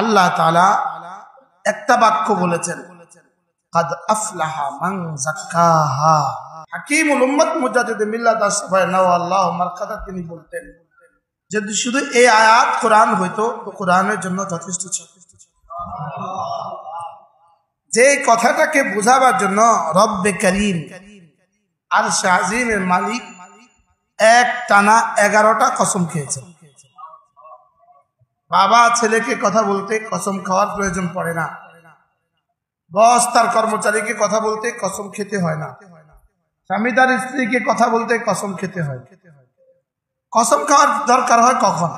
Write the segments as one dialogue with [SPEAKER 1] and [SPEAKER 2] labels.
[SPEAKER 1] আল্লাহ তাআলা একটা বাক্য বলেছেন, কাদ আফলাহা মান যাক্কাহা। হাকিমুল উম্মত মুজাদ্দিদ মিল্লাত আল্লাহু মারকাতা তিনি বলতেন, যদি শুধু এই আয়াত কোরআন হইতো তো কোরআনের জন্য যথেষ্ট ছিল। যে কথাটাকে বোঝাবার জন্য রব্বে করিম আরশে আজিমের মালিক এক টানা 11টা কসম খেয়েছেন। বাবা ছেলেকে কথা বলতে কসম খাওয়ার প্রয়োজন পড়ে না, বস তার কর্মচারীকে কথা বলতে কসম খেতে হয় না, স্বামী তার স্ত্রীকে কথা বলতে কসম খেতে হয়। কসম খাওয়ার দরকার হয় কখন?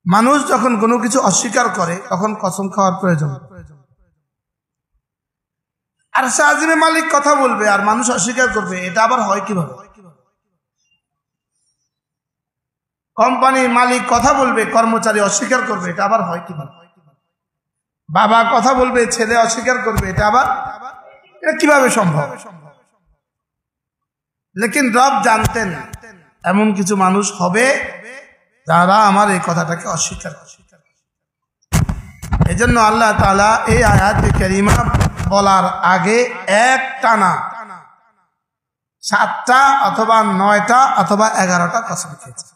[SPEAKER 1] মানুষ যখন কোনো কিছু অস্বীকার করে তখন কসম খাওয়ার প্রয়োজন। আর আরশে মালিক কথা বলবে আর মানুষ অস্বীকার করবে, এটা আবার হয় কিভাবে? কোম্পানির মালিক কথা বলবে, কর্মচারী অস্বীকার করবে, এটা আবার হয় কিভাবে? বাবা কথা বলবে, ছেলে অস্বীকার করবে, এটা কিভাবে সম্ভব? লেকিন রব জানতেন এমন কিছু মানুষ হবে যারা আমার এই কথাটাকে অস্বীকার করে। এজন্য আল্লাহ তাআলা এই আয়াতে কারিমা বলার আগে এক টানা 7টা অথবা 9টা অথবা 11টা কসম খেয়েছে।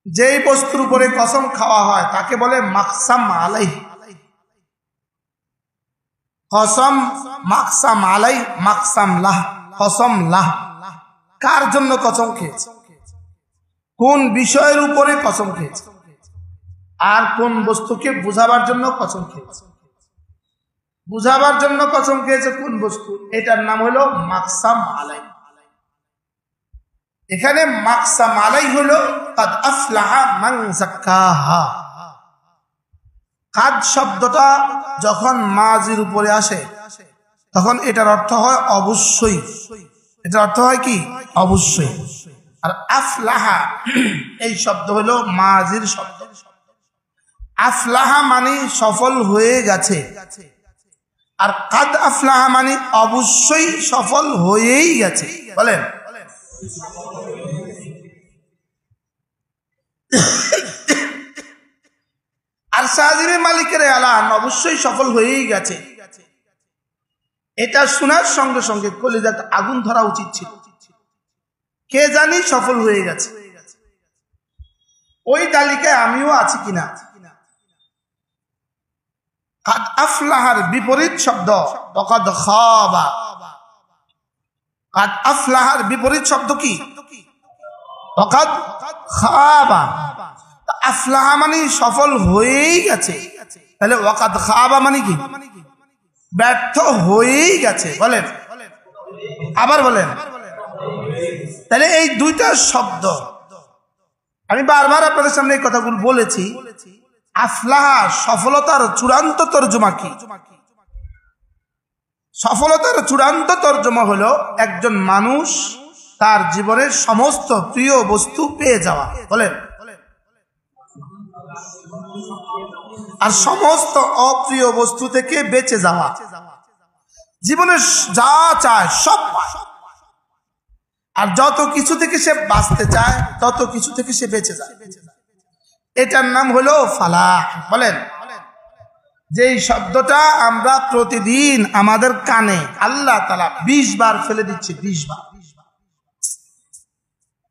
[SPEAKER 1] যেই বস্তুর উপরে কসম খাওয়া হয় তাকে বলে মাকসাম আলাইহি। কসম মাকসাম আলাই, মাকসাম লাহ, কসম লাহ। কার জন্য কসম খেয়েছে? কোন বিষয়ের উপরে কসম খেয়েছে? আর কোন বস্তুকে বুঝাবার জন্য কসম খেয়েছে? বুঝাবার জন্য কসম খেয়েছে কোন বস্তু, এটার নাম হলো মাকসাম আলাই। এখানে মাকসাম আলাই হলো কাদ আফলাহা মান যাক্কাহা। কাদ শব্দটা যখন মাজির উপরে আসে তখন এটার অর্থ হয় অবশ্যই। এটার অর্থ হয় কি? অবশ্যই। আর আফলাহা এই শব্দ হলো মাজির শব্দ। আফলাহা মানে সফল হয়ে গেছে, আর কাদ আফলাহা মানে অবশ্যই সফল হয়েই গেছে। বলেন আর আরশে মালিকের এলান অবশ্যই সফল হয়েই গেছে। এটা শোনার সঙ্গে সঙ্গে কলিজাতে আগুন ধরা উচিত ছিল। কে জানি সফল হয়ে গেছে, ওই তালিকায় আমিও আছি কিনা। কাদ আফলাহার বিপরীত শব্দ ওয়াকাদ খাবা। কাদ আফলাহার বিপরীত শব্দ কি? ওয়াকাদ খাবা। আফলাহা মানে সফল হয়েই গেছে, তাহলে ওয়াকাদ খাবা মানে কি? ব্যর্থ হয়েই গেছে। বলেন, আবার বলেন। তাহলে এই দুইটা শব্দ আমি বারবার আপনাদের সামনে এই কথাগুলো বলেছি। আফলাহা সফলতার চূড়ান্ত তর্জমা কি? সফলতার চূড়ান্ত তর্জমা হলো একজন মানুষ তার জীবনের সমস্ত প্রিয় বস্তু পেয়ে যাওয়া। বলেন, আর সমস্ত অপ্রিয় বস্তু থেকে বেঁচে যাওয়া। জীবনে যা চায় সব পায়, আর যত কিছু থেকে সে বাঁচতে চায় তত কিছু থেকে সে বেঁচে যায়। এটার নাম হলো ফালাহ। বলেন, যেই শব্দটা আমরা প্রতিদিন আমাদের কানে আল্লাহ তাআলা 20 বার ফেলে দিচ্ছে। 20 বার।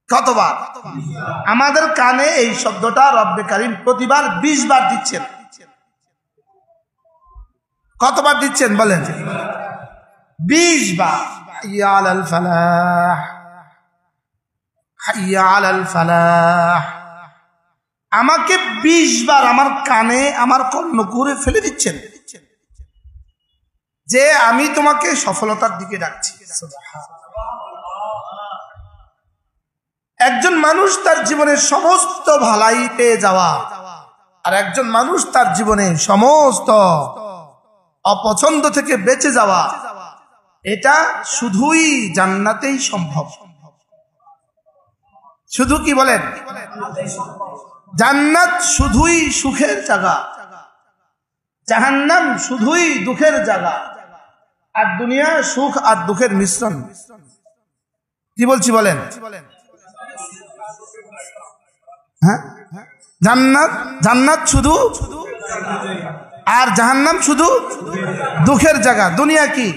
[SPEAKER 1] কতবার? আমাদের কানে এই শব্দটা রব্বে কারীম প্রতিবার 20 বার দিচ্ছেন। কতবার দিচ্ছেন বলেন? 20 বার। হাইয়া আলাল ফালাহ, হাইয়া আলাল ফালাহ। আমাকে 20 বার আমার কানে আমার কর্ণকুহরে ফেলে দিচ্ছেন যে আমি তোমাকে সফলতার দিকে ডাকছি। একজন মানুষ তার জীবনের সমস্ত ভালাই পেয়ে যাওয়া, আর একজন মানুষ তার জীবনে সমস্ত অপছন্দ থেকে বেঁচে যাওয়া, এটা শুধুই জান্নাতেই সম্ভব। শুধু কি বলেন? জান্নাত শুধুই সুখের জায়গা, জাহান্নাম শুধুই দুঃখের জায়গা, আর দুনিয়া সুখ আর দুঃখের মিশ্রণ। কি বলছি বলেন? হ্যাঁ, জান্নাত, জান্নাত শুধু আর জাহান্নাম শুধু দুঃখের জায়গা। দুনিয়া কি?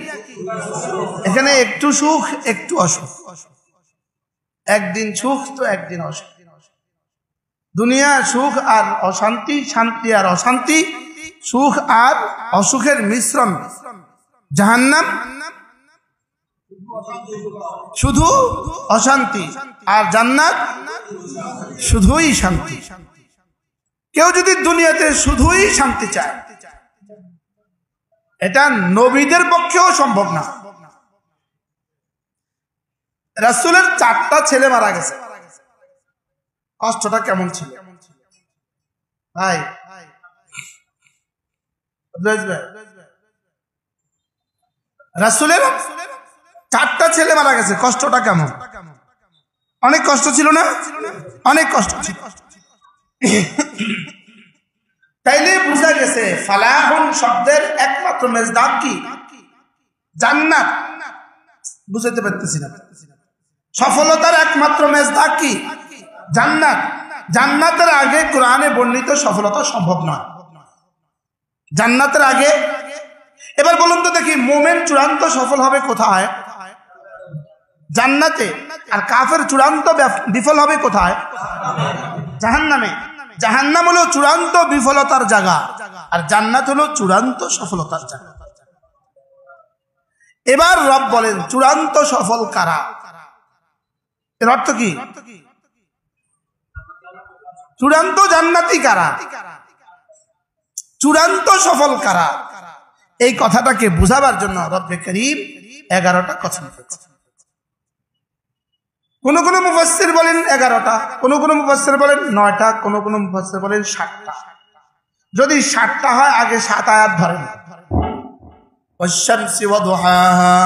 [SPEAKER 1] এখানে একটু সুখ একটু অসুখ, একদিন সুখ তো একদিন অসুখ। দুনিয়া সুখ আর অশান্তি, শান্তি আর অশান্তি, সুখ আর অসুখের মিশ্রণ। জাহান্নাম শুধু অশান্তি আর জান্নাত শুধুই শান্তি। কেউ যদি দুনিয়াতে শুধুই শান্তি চায়, এটা নবীদের পক্ষেও সম্ভব না। রাসূলের 4টা ছেলে মারা গেছে, কষ্টটা কেমন ছিল ভাই? রাসূলের 4টা ছেলে মারা গেছে, কষ্টটা কেমন? অনেক কষ্ট ছিল না? অনেক কষ্ট ছিল। তাইলে বুঝা গেছে ফালাহুন শব্দের একমাত্র মেজদাক কি? জান্নাত। বুঝাইতে পারতেছি না। সফলতার একমাত্র মেজদাক কি? জান্নাত। জান্নাতের আগে কোরআনে বর্ণিত সফলতা সম্ভব নয়। জান্নাতের আগে। এবার বলুন তো দেখি, মুমিন চূড়ান্ত সফল হবে কোথায়? জান্নাতে। আর কাফের চূড়ান্ত বিফল হবে কোথায়? জাহান্নামে। জাহান্নাম হলো চূড়ান্ত বিফলতার জায়গা, আর জান্নাত হলো চূড়ান্ত সফলতার জায়গা। এবার রব বলেন চূড়ান্ত সফল কারা? এর অর্থ কি? চূড়ান্ত জান্নাতি কারা? চূড়ান্ত সফল কারা? এই কথাটাকে বুঝাবার জন্য রব্বে করিম 11টা কসম করেছেন। কোন কোন মুফাসসির বলেন 11টা, কোন কোন মুফাসসির বলেন 9টা, কোন কোন মুফাসসির বলেন 7টা। যদি 7টা হয় আগে 7 আয়াত ধরেন। ওয়াশ-শামসি ওয়া দুহাহা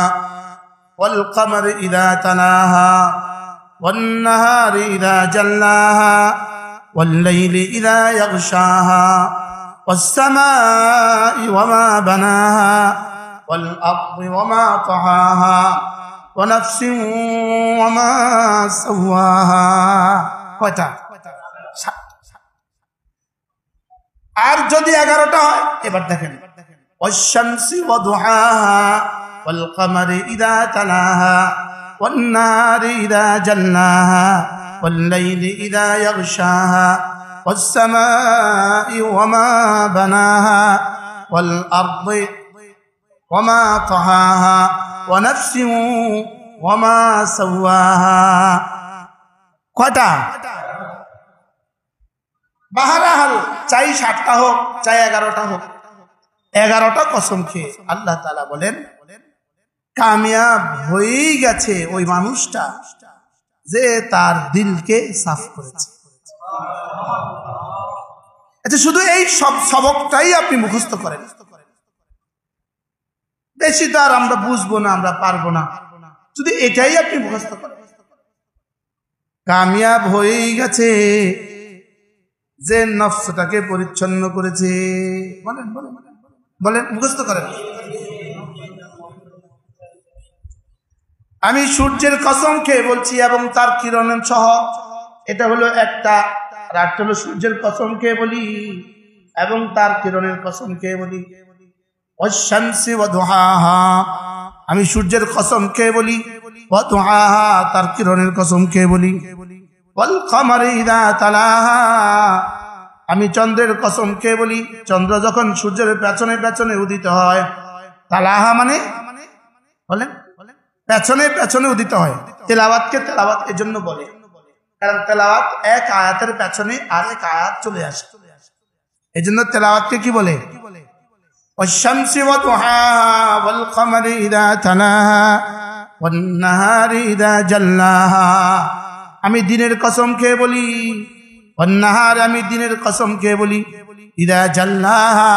[SPEAKER 1] ওয়াল কমারি ইযা তালাহা ওয়ান নাহারি ইযা জাল্লাহা ওয়াল লাইলি ইযা ইয়াগশাহা ওয়াস সামাই ওয়া মা বানাহা ওয়াল আরদি ওয়া মা তাহাহা ওয়া নাফসিন ওয়া মা সাওয়াহা। কয়টা? আর যদি 11টা হয়, এবার দেখেন ওয়াশ-শামসি ওয়া দুহাহা ওয়াল কমারি ইযা তালাহা ওয়ান নাহারি ইযা জাল্লাহা ওয়াল লাইলি ইযা ইয়াগশাহা ওয়াস সামাই ওয়া মা বানাহা ওয়াল আরদি ওয়া মা তাহাহা ওয়া নাফসিন ওয়া মা সাওয়াহা। কয়টা? বাহারাল, চাই 7টা হোক চাই 11টা হোক, 11টা কসম খেয়ে আল্লাহ তাআলা বলেন কামিয়াব হয়েই গেছে ওই মানুষটা যে তার দিলকে সাফ করেছে। আচ্ছা, শুধু এই সব সবকটাই আপনি মুখস্থ করেন, বেশি তো আর আমরা বুঝবো না, আমরা পারবো না। শুধু এটাই আপনি মুখস্থ করেন, কামিয়াব হয়েই গেছে যে নফসটাকে পরিচ্ছন্ন করেছে। বলেন বলেন বলেন, মুখস্থ করেন। আমি সূর্যের কসম খেয়ে বলছি এবং তার কিরণের সহ, এটা হলো একটা। আর হলো সূর্যের কসম খেয়ে বলি এবং তার কিরণের কসম খেয়ে বলি। ওয়াশ-শামসি ওয়া দুহাহা, আমি সূর্যের কসম খেয়ে বলি। ওয়া দুহাহা, তার কিরণের কসম খেয়ে বলি। ওয়াল কমারি ইযা তালাহা, আমি চন্দ্রের কসম খেয়ে বলি। চন্দ্র যখন সূর্যের পেছনে পেছনে উদিত হয়, তালাহা মানে বলেন পেছনে পেছনে উদিত হয়। তেলাওয়াতকে তেলাওয়াত এজন্য বলে কারণ তেলাওয়াত এক আয়াতের পেছনে আরেক আয়াত চলে আসে, এজন্য তেলাওয়াতকে কি বলে? ওয়াশ-শামসি ওয়া দুহাহা ওয়াল কমারি ইযা তালাহা ওয়ান নাহারি ইযা জাল্লাহা, আমি দিনের কসম খেয়ে বলি। ওয়ান নাহার, আমি দিনের কসম খেয়ে বলি। ইযা জাল্লাহা,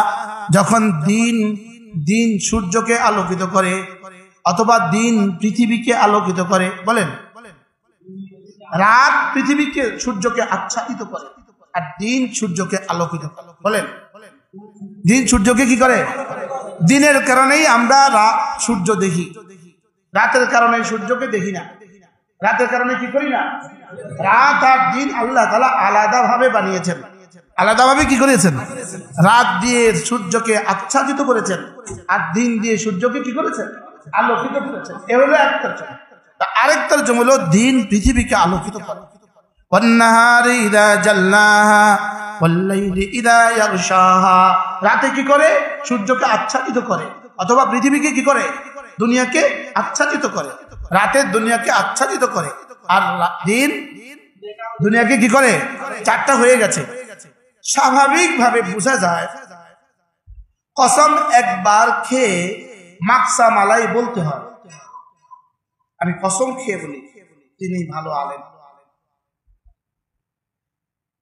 [SPEAKER 1] যখন দিন সূর্যকে আলোকিত করে, অথবা দিন পৃথিবীকে আলোকিত করে। বলেন, রাত পৃথিবীকে সূর্যকে আচ্ছাদিত করে আর দিন সূর্যকে আলোকিত করে। বলেন, দিন সূর্যকে কি করে? দিনের কারণেই আমরা সূর্য দেখি, রাতের কারণে সূর্যকে দেখি না। রাতের কারণে কি করি না? রাত আর দিন আল্লাহ তাআলা আলাদাভাবে বানিয়েছেন। আলাদাভাবে কি করেছেন? রাত দিয়ে সূর্যকে আচ্ছাদিত করেছেন, আর দিন দিয়ে সূর্যকে কি করেছেন? আলোকিত করেছেন। এ হলো এক তরজমা। আরেক তরজমা হলো দিন পৃথিবীকে আলোকিত করে। ওয়ান-নাহারি ইযা জাল্লাহা ওয়াল-লাইলি ইযা ইয়াগশাহা। রাতে কি করে? সূর্যকে আচ্ছাদিত করে, অথবা পৃথিবীকে কি করে? দুনিয়াকে আচ্ছাদিত করে। রাতে দুনিয়াকে আচ্ছাদিত করে, আর দিন দুনিয়াকে কি করে? চারটা হয়ে গেছে। স্বাভাবিকভাবে বোঝা যায় কসম একবার খেয়ে মাকসা মালাই বলতে হয়। আমি কসম খেয়ে বলি তিনি ভালো আলেম,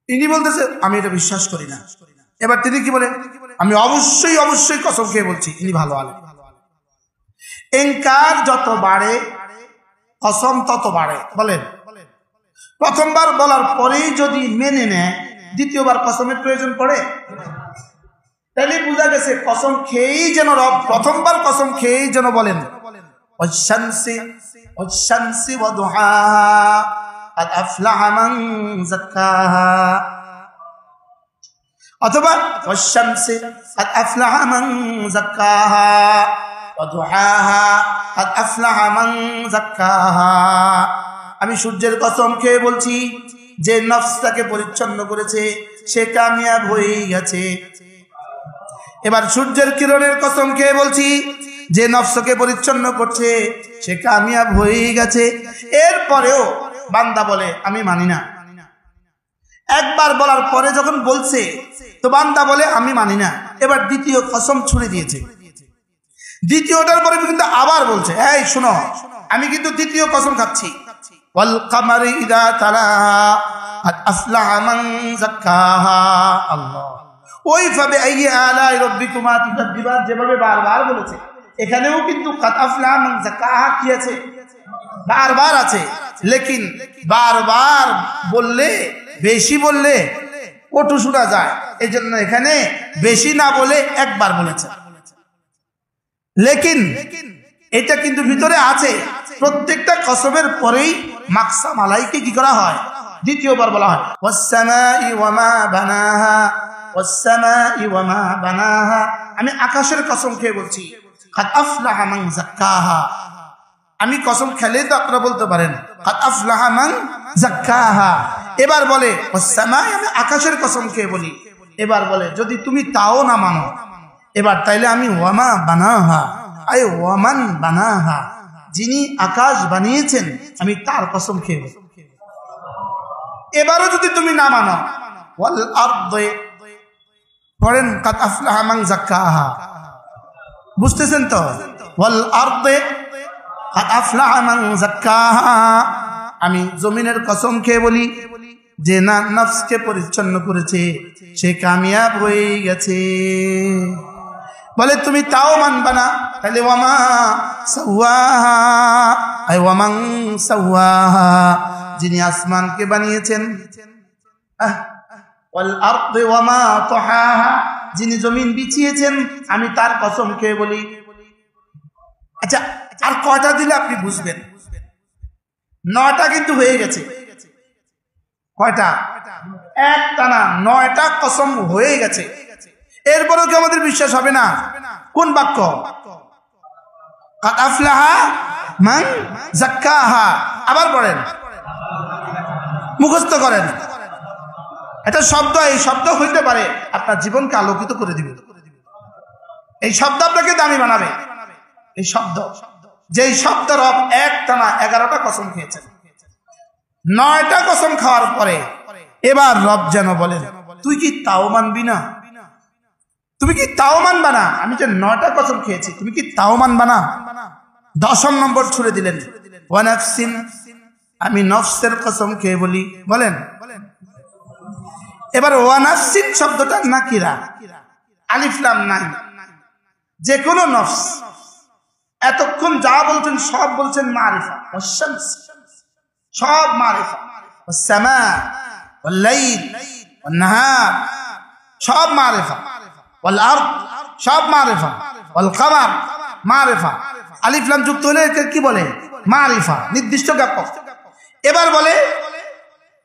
[SPEAKER 1] তিনি বলতেছে আমি এটা বিশ্বাস করি না। এবার তিনি কি বলে? আমি অবশ্যই অবশ্যই কসম খেয়ে বলছি ইনি ভালো আলেম। ইনকার যত বাড়ে কসম তত বাড়ে। বলেন, প্রথমবার বলার পরেই যদি মেনে নেয়, দ্বিতীয়বার কসমের প্রয়োজন পড়ে? তাহলে বোঝা গেছে কসম খেয়েই যেন রব প্রথমবার কসম খেয়েই যেন বলেন ওয়াশ-শামসি ওয়া-দুহাহা قد أفلح من زكاها, অথবা والشمس قد أفلح من زكاها وضحاها قد أفلح من زكاها. আমি সূর্যের কসম খেয়ে বলছি যে নফসটাকে পরিচ্ছন্ন করেছে সে কামিয়াব হয়ে গেছে। এবার সূর্যের কিরণের কসম খেয়ে বলছি যে নফসকে পরিচ্ছন্ন করছে সে কামিয়াব হয়ে গেছে। এরপরেও বান্দা বলে আমি মানি না। একবার বলার পরে যখন বলছে তো বান্দা বলে আমি মানি না। এবার দ্বিতীয় কসম ছুড়ে দিয়েছে, দ্বিতীয়টার পরে কিন্তু আবার বলছে এই শোনো আমি কিন্তু দ্বিতীয় কসম খাচ্ছি ওয়াল কামারি ইযা তালাহা قد أفلح من زكاها. আল্লাহ, ওই ভাবে আইয়ি আলাই রাব্বিকুমা তুকাদ্দিবান যেভাবে বারবার বলেছে এখানেও কিন্তু قد أفلح من زكاها কি আছে? বারবার আছে। লেকিন বারবার বললে, বেশি বললে কটু শোনা যায়, এই জন্য এখানে বেশি না বলে একবার বলেছে। লেকিন এটা কিন্তু ভিতরে আছে, প্রত্যেকটা কসমের পরেই মাকসা মালাইকে কি করা হয়? দ্বিতীয়বার বলা হয় ওয়াস-সামাই ওয়া মা বানাহা ওয়াস-সামাই ওয়া মা বানাহা। আমি আকাশের কসম খেয়ে বলছি قد أفلح من زكاها। আমি কসম খেলে তো আপনারা বলতে পারেন قد أفلح من زكاها। এবার বলে ওয়াস-সামাই, আমি আকাশের কসম খেয়ে বলি। এবার বলে যদি তুমি তাও না মানো এবার তাইলে আমি ওয়ামা বানাহা আই ওয়ামান বানাহা, যিনি আকাশ বানিয়েছেন আমি তার কসম খেয়ে বলি। এবারও যদি তুমি না মানো ওয়াল আরদি পড়েন قد أفلح من زكاها। বুঝতেছেন তো? ওয়াল আরদি قد أفلح من زكاها। আমি জমিনের কসম খেয়ে বলি যে না নফসকে পরিচ্ছন্ন করেছে সে কামিয়াব হয়ে গেছে। বলে তুমি তাও মানবা না, তাহলে ওয়ামা সাওয়াহা আই ওয়ামান সাওয়াহা, যিনি আসমানকে বানিয়েছেন, ওয়াল আরদি ওয়ামা তাহাহা, যিনি জমিন বিছিয়েছেন আমি তার কসম খেয়ে বলি। আচ্ছা, আর কয়টা দিলে আপনি বুঝবেন? 9টা কিন্তু হয়ে গেছে। কয়টা? একটানা 9টা কসম হয়ে গেছে। এরপরেও কি আমাদের বিশ্বাস হবে না? কোন বাক্য? قد أفلح من زكاها। আবার পড়েন, মুখস্থ করেন। এটা শব্দ, এই শব্দ হইতে পারে আপনার জীবনকে আলোকিত করে দিবে। এই শব্দ আপনাকে দামি বানাবে। এই শব্দ, যেই শব্দ রব একটানা 11টা কসম খেয়েছেন, 9টা কসম খাওয়ার পরে এবার রব যেন বলেন তুই কি তাও মানবি না? তুমি কি তাও মানবা না? আমি যে 9টা কসম খেয়েছি তুমি কি তাও মানবা না? 10 নম্বর ছুড়ে দিলেন ওয়া নাফসিন, আমি নফসের কসম খেয়ে বলি। বলেন, এবার ওয়া নাফসিন শব্দটা নাকিরা, আলিফ লাম নাই, যে কোনো নফস। এতক্ষণ যা বলছেন সব বলছেন মারিফা, ওয়াশ-শামস সব মারিফা, ওয়াস-সামা ওয়াল-লাইল ওয়ান-নাহার সব মারিফা, ওয়াল-আরদ সব মারিফা, ওয়াল-কামার মারিফা। আলিফ লাম যুক্ত হলে কি বলে? মারিফা, নির্দিষ্ট জ্ঞাপক। এবার বলে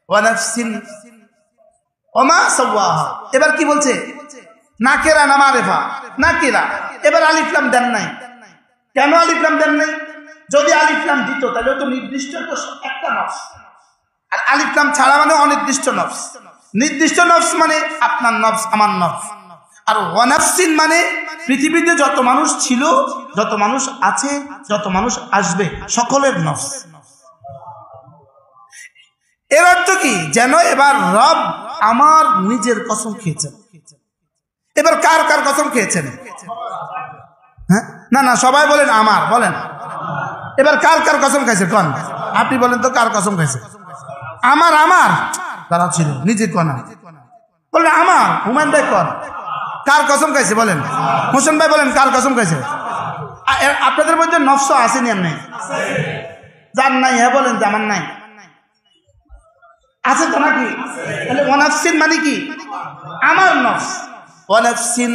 [SPEAKER 1] ওয়া নাফসিন ওমা সাওয়াহা। এবার কি বলছে? নাকেরা না মারিফা? নাকেরা। এবার আলিফ লাম দেন নাই। কেন আলিফ লাম দেন নাই? যদি আলিফ লাম দিত তাহলে তো নির্দিষ্ট একটা নফস, আর আলিফ লাম ছাড়া মানে অনির্দিষ্ট নফস। নির্দিষ্ট নফস মানে আপনার নফস, আমার নফস। আর ওয়া নাফসিন মানে পৃথিবীতে যত মানুষ ছিল, যত মানুষ আছে, যত মানুষ আসবে, সকলের নফস। এর অর্থ কি? যেন এবার রব আমার নিজের কসম খেয়েছেন। এবার কার কার কসম খেয়েছেন? হ্যাঁ, না না, সবাই বলেন আমার, বলেন। এবার কার কার কসম খাইছে? কন, আপনি বলেন তো কার কসম খাইছে? আমার। আমার তারা ছিল নিজে কনা বলেন আমার। হুমায়ুন ভাই কন, কার কসম খাইছে বলেন? হোসেন ভাই বলেন কার কসম খাইছে? আপনাদের মধ্যে নফস আসেনি? এমনি যার নাই হ্যাঁ বলেন যে আমার নাই, আছে তো নাকি? তাহলে ওয়া নাফসিন মানে কি? আমার নফস। ওয়া নাফসিন,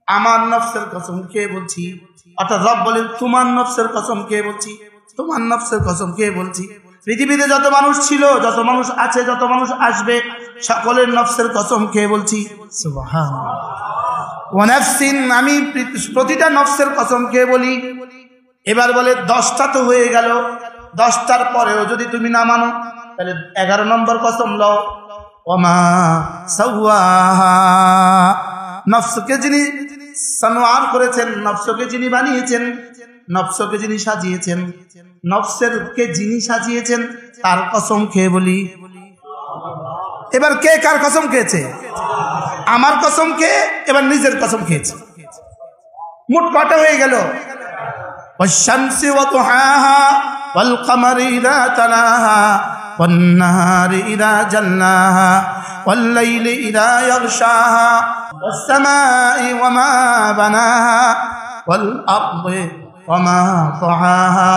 [SPEAKER 1] আমার নফসের কসম খেয়ে বলছি। অর্থাৎ রব বলেন তোমার নফসের কসম খেয়ে বলছি, তোমার নফসের কসম খেয়ে বলছি। পৃথিবীতে যত মানুষ ছিল, যত মানুষ আছে, যত মানুষ আসবে, সকলের নফসের কসম খেয়ে বলছি। সুবহানাল্লাহ। ওয়া নাফসিন, আমি প্রতিটা নফসের কসম খেয়ে বলি। এবার বলে 10টা তো হয়ে গেল, 10টার পরেও যদি তুমি না মানো তাহলে 11 নম্বর কসম লও। ওমা সাওয়াহা, নফসকে যিনি সানওয়ার করেছেন, নফসকে যিনি বানিয়েছেন, নফসকে যিনি সাজিয়েছেন, নফসেরকে যিনি সাজিয়েছেন তার কসম খেয়ে বলি। এবার কে কার কসম খেয়েছে? আমার কসম খেয়ে এবার নিজের কসম খেয়েছে। মোট কটা হয়ে গেল? ওয়াশ-শামসি ওয়া দুহাহা ওয়াল কমারি ইযা তালাহা ওয়ান নাহারি ইযা জাল্লাহা ওয়াল লাইলি ইযা ইয়াগশাহা ওয়াস সামাই ওয়া মা বানাহা ওয়াল আরদি ওয়া মা তাহাহা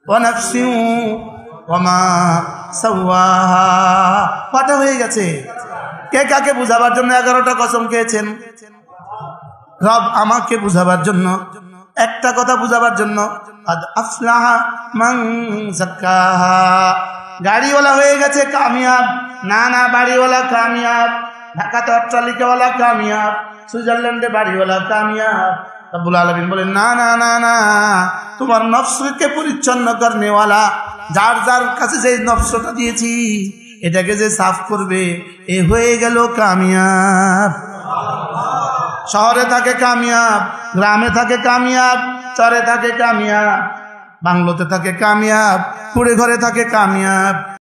[SPEAKER 1] ওয়া নাফসিন ওয়া মা সাওয়াহা। কটা হয়ে গেছে? কে কাকে বুঝাবার জন্য 11টা কসম খেয়েছেন? রব আমাকে বুঝাবার জন্য, একটা কথা বুঝাবার জন্য। আদ আফলাহা মান যাক্কাহা, গাড়িওয়ালা হয়ে গেছে কামিয়াব। না না, বাড়িওয়ালা কামিয়াব, ঢাকাতে অট্টালিকাওয়ালা কামিয়াব, সুইজারল্যান্ডে বাড়িওয়ালা কামিয়াব। রব্বুল আলামিন বলেন না না না না, তোমার নফসকে পরিচ্ছন্ন করনেওয়ালা, যার যার কাছে যে নফসটা দিয়েছি এটাকে যে সাফ করবে, এ হয়ে গেল কামিয়াব। শহরে থাকে কামিয়াব, গ্রামে থাকে কামিয়াব, চরে থাকে কামিয়াব, বাংলোতে থাকে কামিয়াব, কুড়ে ঘরে থাকে কামিয়াব।